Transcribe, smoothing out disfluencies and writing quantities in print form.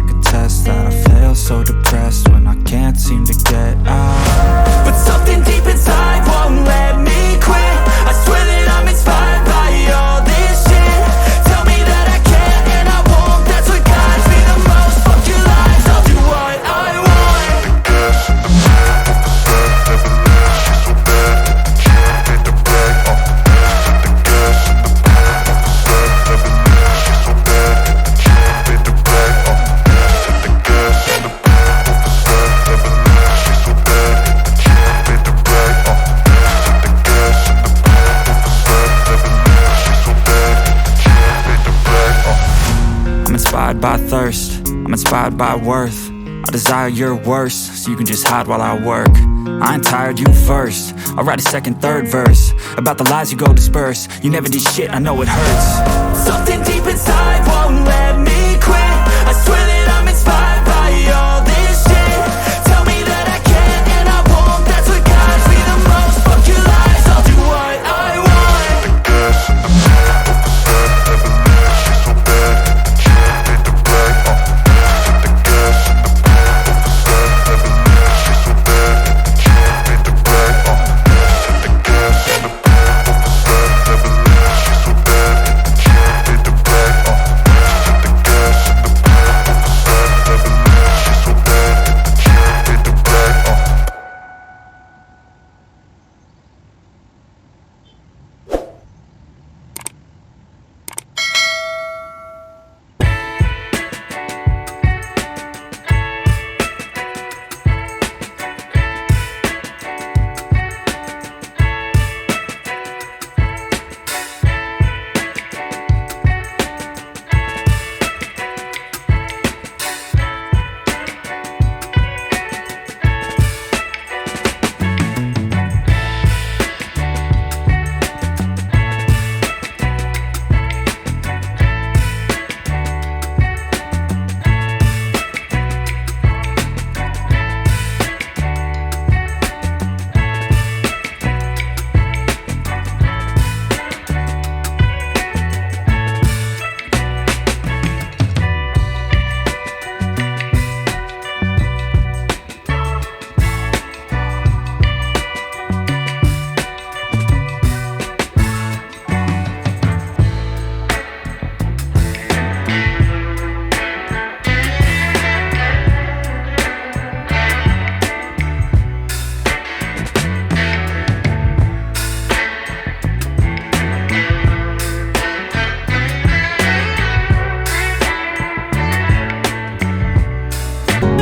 like a test that I fail, so depressed when I can't seem to get out. But something deep inside won't let me quit. I swear that I'm inspired by all this shit. Tell me that I can't and I won't. That's what guides me the most. Fuck your lies, I'll do what I want. The gas in the back of the set, never leave, she's so bad that the can't pay the brag. The gas in the back of the set, never leave, she's so bad that the can't pay the brag. The gas in the back of the set, never leave, she's so bad that the can't pay the brag. The gas in the back of the set, never leave, she's so bad that the can't pay the brag. I'm inspired by thirst, I'm inspired by worth. I desire your worst, so you can just hide while I work. I ain't tired, you first. I'll write a second, third verse about the lies you go disperse. You never did shit, I know it hurts. Something deep inside